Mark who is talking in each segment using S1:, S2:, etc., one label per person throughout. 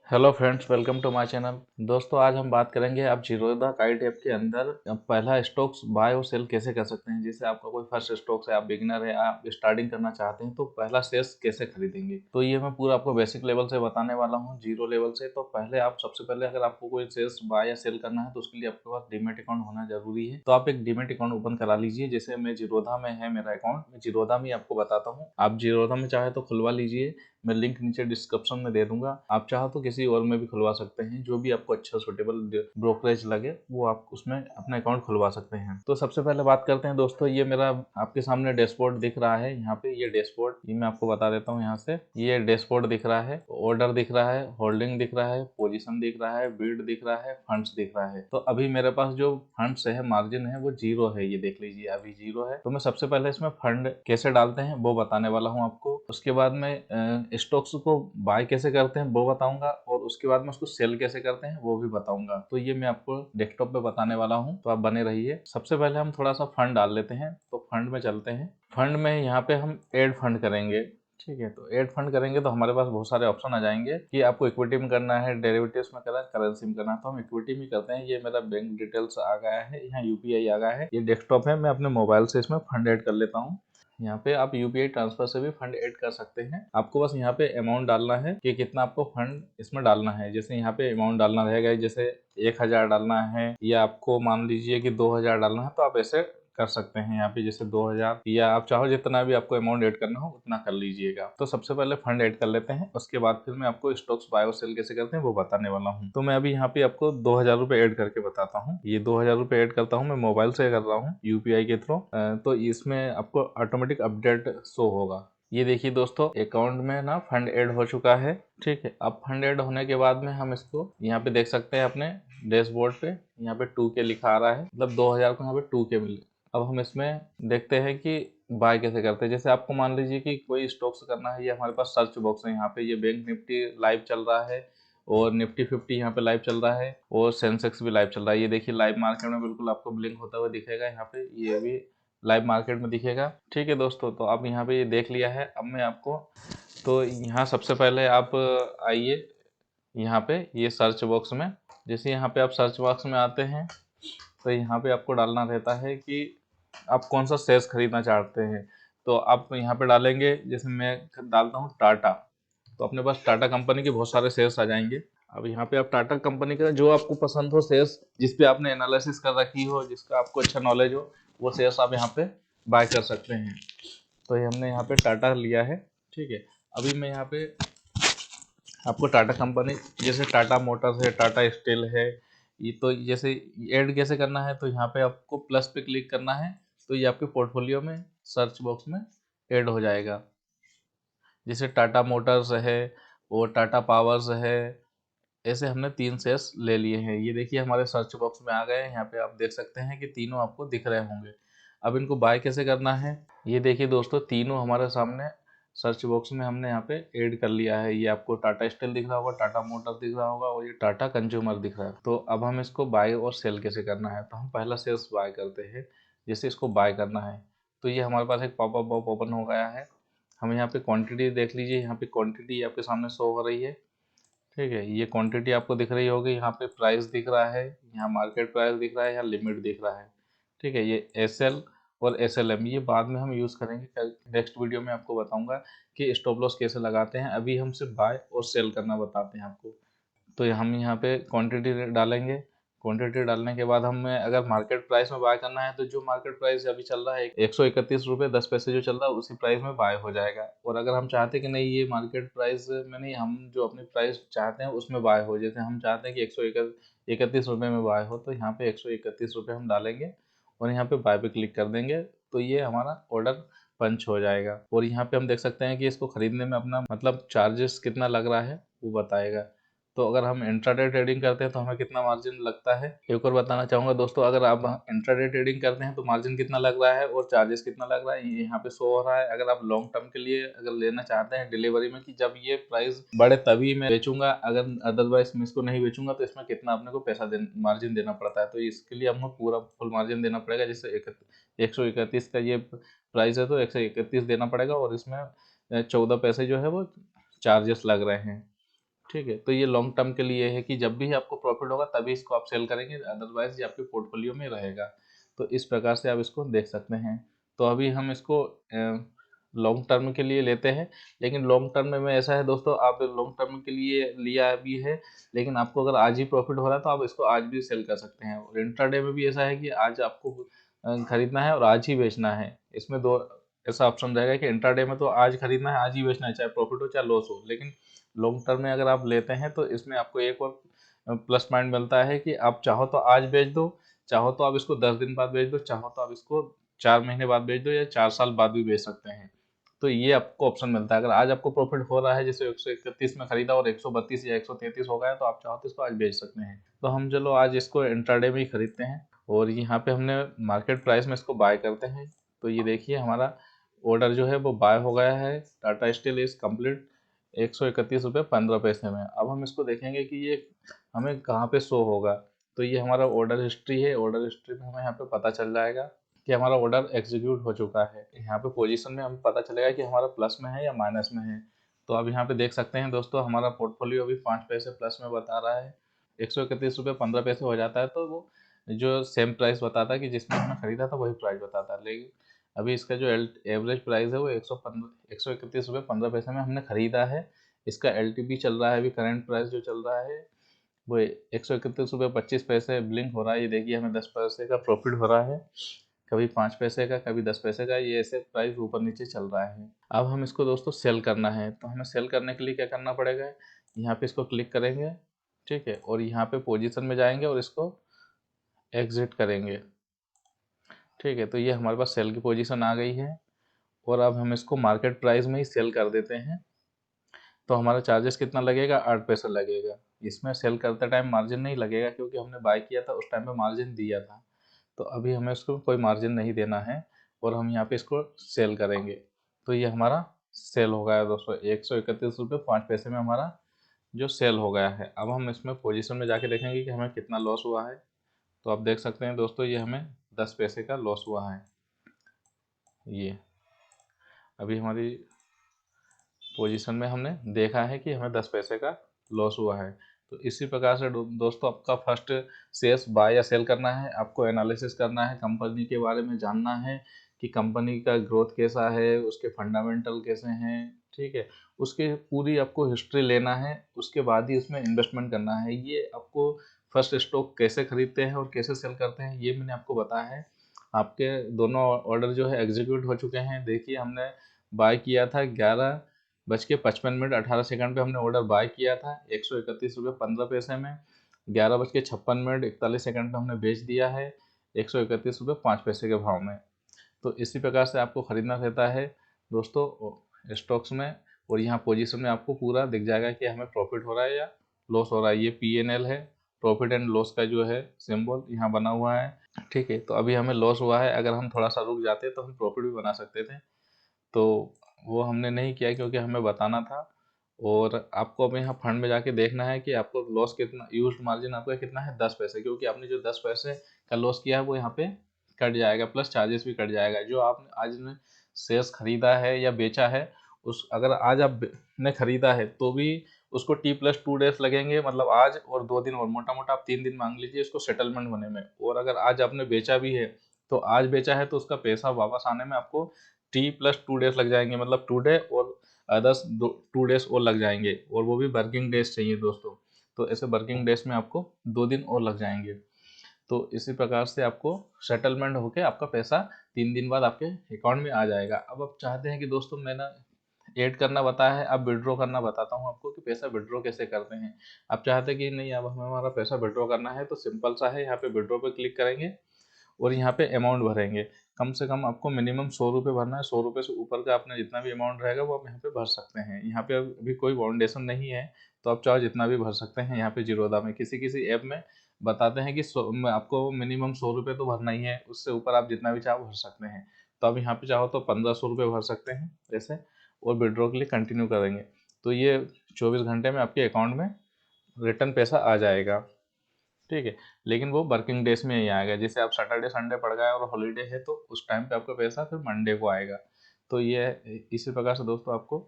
S1: Hello friends, welcome to my channel. दोस्तों, आज हम बात करेंगे आप जीरोधा काइट ऐप के अंदर पहला स्टॉक्स बाय और सेल कैसे कर सकते हैं। जैसे आपका कोई फर्स्ट स्टॉक्स है, आप बिगिनर है, आप स्टार्टिंग करना चाहते हैं तो पहला शेयर्स कैसे खरीदेंगे, तो ये मैं पूरा आपको बेसिक लेवल से बताने वाला हूँ, जीरो लेवल से। तो पहले आप सबसे पहले अगर आपको कोई शेयर्स बाय या सेल करना है तो उसके लिए आपके पास डीमैट अकाउंट होना जरूरी है। तो आप एक डीमैट अकाउंट ओपन करा लीजिए। जैसे मैं जीरोधा में है मेरा अकाउंट, मैं जीरोधा में आपको बताता हूँ। आप जीरोधा में चाहे तो खुलवा लीजिए, मैं लिंक नीचे डिस्क्रिप्शन में दे दूंगा। आप चाहो तो किसी और में भी खुलवा सकते हैं, जो भी आपको अच्छा सुटेबल ब्रोकरेज लगे वो आप उसमें अपना अकाउंट खुलवा सकते हैं। तो सबसे पहले बात करते हैं दोस्तों, ये मेरा आपके सामने डैशबोर्ड दिख रहा है। यहाँ पे ये डैशबोर्ड, ये मैं आपको बता देता हूँ। यहाँ से ये डैशबोर्ड दिख रहा है, ऑर्डर दिख रहा है, होल्डिंग दिख रहा है, पोजीशन दिख रहा है, बिड दिख रहा है, फंड्स दिख रहा है। तो अभी मेरे पास जो फंड्स है, मार्जिन है, वो जीरो है। ये देख लीजिए, अभी जीरो है। तो मैं सबसे पहले इसमें फंड कैसे डालते हैं वो बताने वाला हूँ आपको। उसके बाद में स्टॉक्स को बाय कैसे करते हैं वो बताऊंगा, और उसके बाद में उसको सेल कैसे करते हैं वो भी बताऊंगा। तो ये मैं आपको डेस्कटॉप पे बताने वाला हूँ, तो आप बने रहिए। सबसे पहले हम थोड़ा सा फंड डाल लेते हैं, तो फंड में चलते हैं। फंड में यहाँ पे हम ऐड फंड करेंगे। ठीक है, तो ऐड फंड करेंगे तो हमारे पास बहुत सारे ऑप्शन आ जाएंगे कि आपको इक्विटी में करना है, डेरिवेटिव्स में करना है, करेंसी में करना है। तो हम इक्विटी में करते हैं। ये मेरा बैंक डिटेल्स आ गया है, यहाँ यूपीआई आ गया है, ये डेस्कटॉप है। मैं अपने मोबाइल से इसमें फंड ऐड कर लेता हूँ। यहाँ पे आप यूपीआई ट्रांसफर से भी फंड ऐड कर सकते हैं। आपको बस यहाँ पे अमाउंट डालना है कि कितना आपको फंड इसमें डालना है। जैसे यहाँ पे अमाउंट डालना रहेगा, जैसे 1000 डालना है, या आपको मान लीजिए कि 2000 डालना है, तो आप ऐसे कर सकते हैं। यहाँ पे जैसे 2000, या आप चाहो जितना भी आपको अमाउंट ऐड करना हो उतना कर लीजिएगा। तो सबसे पहले फंड ऐड कर लेते हैं, उसके बाद फिर मैं आपको स्टॉक्स बाय और सेल कैसे करते हैं वो बताने वाला हूँ। तो मैं अभी यहाँ पे आपको 2000 रुपए ऐड करके बताता हूँ। ये 2000 रुपए ऐड करता हूँ, मैं मोबाइल से कर रहा हूँ यूपीआई के थ्रू। तो इसमें आपको ऑटोमेटिक अपडेट शो होगा। ये देखिए दोस्तों, अकाउंट में ना फंड ऐड हो चुका है। ठीक है, अब फंड ऐड होने के बाद में हम इसको यहाँ पे देख सकते हैं अपने डैशबोर्ड पे। यहाँ पे 2K लिखा आ रहा है, मतलब 2000 को यहाँ पे 2K मिले। अब हम इसमें देखते हैं कि बाय कैसे करते हैं। जैसे आपको मान लीजिए कि कोई स्टॉक्स करना है, ये हमारे पास सर्च बॉक्स है। यहाँ पे ये बैंक निफ्टी लाइव चल रहा है, और निफ्टी 50 यहाँ पे लाइव चल रहा है, और सेंसेक्स भी लाइव चल रहा है। ये देखिए लाइव मार्केट में बिल्कुल आपको ब्लिंक होता हुआ दिखेगा। यहाँ पे ये भी लाइव मार्केट में दिखेगा। ठीक है दोस्तों, तो आप यहाँ पे ये देख लिया है। अब मैं आपको, तो यहाँ सबसे पहले आप आइए यहाँ पे ये सर्च बॉक्स में। जैसे यहाँ पे आप सर्च बॉक्स में आते हैं तो यहाँ पे आपको डालना रहता है कि आप कौन सा शेयर्स खरीदना चाहते हैं। तो आप यहाँ पे डालेंगे, जैसे मैं डालता हूँ टाटा, तो अपने पास टाटा कंपनी के बहुत सारे शेयर्स आ जाएंगे। अब यहाँ पे आप टाटा कंपनी का जो आपको पसंद हो शेयर्स, जिस पे आपने एनालिसिस कर रखी हो, जिसका आपको अच्छा नॉलेज हो, वो शेयर्स आप यहाँ पे बाय कर सकते हैं। तो ये हमने यहाँ पे टाटा लिया है। ठीक है, अभी मैं यहाँ पे आपको टाटा कंपनी, जैसे टाटा मोटर्स है, टाटा स्टील है, ये तो जैसे ऐड कैसे करना है, तो यहाँ पे आपको प्लस पे क्लिक करना है, तो ये आपके पोर्टफोलियो में सर्च बॉक्स में ऐड हो जाएगा। जैसे टाटा मोटर्स है और टाटा पावर्स है, ऐसे हमने 3 शेयर्स ले लिए हैं। ये देखिए हमारे सर्च बॉक्स में आ गए हैं। यहाँ पे आप देख सकते हैं कि तीनों आपको दिख रहे होंगे। अब इनको बाय कैसे करना है, ये देखिए दोस्तों, तीनों हमारे सामने सर्च बॉक्स में हमने यहाँ पे ऐड कर लिया है। ये आपको टाटा स्टील दिख रहा होगा, टाटा मोटर दिख रहा होगा, और ये टाटा कंज्यूमर दिख रहा है। तो अब हम इसको बाय और सेल कैसे करना है, तो हम पहला शेयर्स बाय करते हैं। जैसे इसको बाय करना है, तो ये हमारे पास एक पॉपअप बॉक्स ओपन हो गया है। हम यहाँ पे क्वांटिटी देख लीजिए, यहाँ पे क्वांटिटी आपके सामने शो हो रही है। ठीक है, ये क्वांटिटी आपको दिख रही होगी। यहाँ पे प्राइस दिख रहा है, यहाँ मार्केट प्राइस दिख रहा है, यहाँ लिमिट दिख रहा है। ठीक है, ये एसएल और एसएलएम ये बाद में हम यूज़ करेंगे। नेक्स्ट वीडियो में आपको बताऊंगा कि स्टॉप लॉस कैसे लगाते हैं। अभी हम सिर्फ बाय और सेल करना बताते हैं आपको। तो हम यहाँ पे क्वांटिटी डालेंगे। क्वांटिटी डालने के बाद हमें अगर मार्केट प्राइस में बाय करना है, तो जो मार्केट प्राइस अभी चल रहा है 131 रुपये 10 पैसे जो चल रहा है, उसी प्राइस में बाय हो जाएगा। और अगर हम चाहते हैं कि नहीं, ये मार्केट प्राइस में नहीं, हम जो अपनी प्राइस चाहते हैं उसमें बाय हो, जैसे हम चाहते हैं कि 131 रुपये में बाय हो, तो यहाँ पे 131 रुपये हम डालेंगे और यहाँ पे बाय पे क्लिक कर देंगे। तो ये हमारा ऑर्डर पंच हो जाएगा। और यहाँ पे हम देख सकते हैं कि इसको खरीदने में अपना मतलब चार्जेस कितना लग रहा है वो बताएगा। तो अगर हम इंट्राडे ट्रेडिंग करते हैं तो हमें कितना मार्जिन लगता है। एक और बताना चाहूँगा दोस्तों, अगर आप इंट्राडे ट्रेडिंग करते हैं तो मार्जिन कितना लग रहा है और चार्जेस कितना लग रहा है, ये यहाँ पे शो हो रहा है। अगर आप लॉन्ग टर्म के लिए अगर लेना चाहते हैं डिलीवरी में, कि जब ये प्राइस बढ़े तभी मैं बेचूंगा, अगर अदरवाइज मैं इसको नहीं बेचूंगा, तो इसमें कितना अपने को पैसा मार्जिन देना पड़ता है। तो इसके लिए हमको पूरा फुल मार्जिन देना पड़ेगा। जैसे 131 का ये प्राइस है तो 131 देना पड़ेगा, और इसमें 14 पैसे जो है वो चार्जेस लग रहे हैं। ठीक है, तो ये लॉन्ग टर्म के लिए है कि जब भी आपको प्रॉफिट होगा तभी इसको आप सेल करेंगे, अदरवाइज ये आपके पोर्टफोलियो में रहेगा। तो इस प्रकार से आप इसको देख सकते हैं। तो अभी हम इसको लॉन्ग टर्म के लिए लेते हैं, लेकिन लॉन्ग टर्म में ऐसा है दोस्तों, आप लॉन्ग टर्म के लिए लिया भी है, लेकिन आपको अगर आज ही प्रॉफिट हो रहा है तो आप इसको आज भी सेल कर सकते हैं। और इंट्राडे में भी ऐसा है कि आज आपको खरीदना है और आज ही बेचना है। इसमें दो ऐसा ऑप्शन रहेगा कि इंट्राडे में तो आज खरीदना है, आज ही बेचना है, चाहे प्रॉफिट हो चाहे लॉस हो। लेकिन लॉन्ग टर्म में अगर आप लेते हैं तो इसमें आपको एक और प्लस पॉइंट मिलता है कि आप चाहो तो आज बेच दो, चाहो तो आप इसको 10 दिन बाद बेच दो, चाहो तो आप इसको 4 महीने बाद बेच दो, या 4 साल बाद भी बेच सकते हैं। तो ये आपको ऑप्शन मिलता है। अगर आज आपको प्रॉफिट हो रहा है, जैसे 131 में खरीदा और 132 या 133 हो गया, तो आप चाहो तो इसको आज बेच सकते हैं। तो हम चलो आज इसको इंट्राडे में ही खरीदते हैं, और यहाँ पे हमने मार्केट प्राइस में इसको बाय करते हैं। तो ये देखिए हमारा ऑर्डर जो है वो बाय हो गया है, टाटा स्टील इज कंप्लीट 131 रुपये 15 पैसे में। अब हम इसको देखेंगे कि ये हमें कहाँ पे शो होगा। तो ये हमारा ऑर्डर हिस्ट्री है, ऑर्डर हिस्ट्री में हमें यहाँ पे पता चल जाएगा कि हमारा ऑर्डर एग्जीक्यूट हो चुका है। यहाँ पे पोजीशन में हमें पता चलेगा कि हमारा प्लस में है या माइनस में है। तो अब यहाँ पे देख सकते हैं दोस्तों, हमारा पोर्टफोलियो अभी 5 पैसे प्लस में बता रहा है। 131 रुपये 15 पैसे हो जाता है तो वो जो सेम प्राइस बताता है कि जिसमें हमने खरीदा था वही प्राइस बताता है। लेकिन अभी इसका जो एवरेज प्राइस है वो 131 रुपये 15 पैसे में हमने खरीदा है। इसका LTP चल रहा है, अभी करंट प्राइस जो चल रहा है वो 131 रुपये 25 पैसे ब्लिंक हो रहा है। ये देखिए हमें 10 पैसे का प्रॉफिट हो रहा है, कभी 5 पैसे का, कभी 10 पैसे का, ये ऐसे प्राइस ऊपर नीचे चल रहा है। अब हम इसको दोस्तों सेल करना है, तो हमें सेल करने के लिए क्या करना पड़ेगा, यहाँ पे इसको क्लिक करेंगे, ठीक है, और यहाँ पे पोजीशन में जाएंगे और इसको एग्जिट करेंगे। ठीक है, तो ये हमारे पास सेल की पोजीशन आ गई है, और अब हम इसको मार्केट प्राइस में ही सेल कर देते हैं। तो हमारा चार्जेस कितना लगेगा, 8 पैसा लगेगा। इसमें सेल करते टाइम मार्जिन नहीं लगेगा, क्योंकि हमने बाय किया था उस टाइम पे मार्जिन दिया था। तो अभी हमें इसको कोई मार्जिन नहीं देना है, और हम यहाँ पे इसको सेल करेंगे। तो ये हमारा सेल हो गया दोस्तों, 131 रुपये 5 पैसे में हमारा जो सेल हो गया है। अब हम इसमें पोजीशन में जाके देखेंगे कि हमें कितना लॉस हुआ है। तो आप देख सकते हैं दोस्तों, ये हमें 10 पैसे का लॉस हुआ है। ये अभी हमारी पोजीशन में हमने देखा है कि हमें 10 पैसे का लॉस हुआ है। तो इसी प्रकार से दोस्तों, आपका फर्स्ट शेयर्स बाय या सेल करना है, आपको एनालिसिस करना है, कंपनी के बारे में जानना है कि कंपनी का ग्रोथ कैसा है, उसके फंडामेंटल कैसे हैं, ठीक है, उसके पूरी आपको हिस्ट्री लेना है, उसके बाद ही उसमें इन्वेस्टमेंट करना है। ये आपको फर्स्ट स्टॉक कैसे खरीदते हैं और कैसे सेल करते हैं ये मैंने आपको बताया है। आपके दोनों ऑर्डर जो है एग्जीक्यूट हो चुके हैं। देखिए हमने बाय किया था 11:55 पे हमने ऑर्डर बाय किया था 131 रुपये 15 पैसे में। 11:56 पे हमने बेच दिया है 131 रुपये 5 पैसे के भाव में। तो इसी प्रकार से आपको खरीदना रहता है दोस्तों स्टॉक्स में, और यहाँ पोजीशन में आपको पूरा दिख जाएगा कि हमें प्रॉफिट हो रहा है या लॉस हो रहा है। ये PNL है, प्रॉफिट एंड लॉस का जो है सिंबल यहाँ बना हुआ है, ठीक है। तो अभी हमें लॉस हुआ है, अगर हम थोड़ा सा रुक जाते तो हम प्रॉफिट भी बना सकते थे, तो वो हमने नहीं किया क्योंकि हमें बताना था। और आपको अब यहाँ फंड में जाके देखना है कि आपको लॉस कितना, यूज्ड मार्जिन आपका कितना है, 10 पैसे, क्योंकि आपने जो 10 पैसे का लॉस किया है वो यहाँ पे कट जाएगा, प्लस चार्जेस भी कट जाएगा। जो आपने आज ने शेयर्स खरीदा है या बेचा है, उस अगर आज आपने खरीदा है तो भी उसको T+2 डेज लगेंगे, मतलब आज और 2 दिन, और मोटा मोटा आप 3 दिन मांग लीजिए इसको सेटलमेंट होने में। और अगर आज आपने बेचा भी है, तो आज बेचा है तो उसका पैसा वापस आने में आपको T+2 डेज लग जाएंगे, मतलब 2 डे और अदर्स 2 डेज और लग जाएंगे, और वो भी वर्किंग डेज चाहिए दोस्तों। तो ऐसे वर्किंग डेज में आपको 2 दिन और लग जाएंगे। तो इसी प्रकार से आपको सेटलमेंट होके आपका पैसा 3 दिन बाद आपके अकाउंट में आ जाएगा। अब आप चाहते हैं कि दोस्तों मैंने ऐड करना बताया है, अब विड्रॉ करना बताता हूँ आपको कि पैसा विड्रॉ कैसे करते हैं। आप चाहते हैं कि नहीं, अब हमें हमारा पैसा विड्रॉ करना है, तो सिंपल सा है, यहाँ पे विड्रॉ पे क्लिक करेंगे और यहाँ पे अमाउंट भरेंगे। कम से कम आपको मिनिमम 100 रुपये भरना है, 100 रुपये से ऊपर का अपना जितना भी अमाउंट रहेगा वो आप यहाँ पे भर सकते हैं। यहाँ पे अभी कोई बाउंडेशन नहीं है, तो आप चाहो जितना भी भर सकते हैं। यहाँ पे जीरोधा में किसी किसी ऐप में बताते हैं कि आपको मिनिमम 100 रुपये तो भरना ही है, उससे ऊपर आप जितना भी चाहो भर सकते हैं। तो आप यहाँ पे चाहो तो 1500 रुपये भर सकते हैं ऐसे, और विड्रॉ के लिए कंटिन्यू करेंगे तो ये 24 घंटे में आपके अकाउंट में रिटर्न पैसा आ जाएगा, ठीक है। लेकिन वो वर्किंग डेज में ही आएगा, जैसे आप सैटरडे संडे पड़ गए और हॉलीडे है तो उस टाइम पे आपका पैसा फिर मंडे को आएगा। तो ये इसी प्रकार से दोस्तों आपको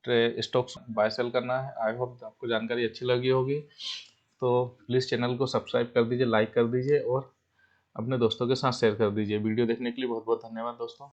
S1: स्टॉक्स बाय सेल करना है। आई होप आपको जानकारी अच्छी लगी होगी, तो प्लीज़ चैनल को सब्सक्राइब कर दीजिए, लाइक कर दीजिए और अपने दोस्तों के साथ शेयर कर दीजिए। वीडियो देखने के लिए बहुत बहुत धन्यवाद दोस्तों।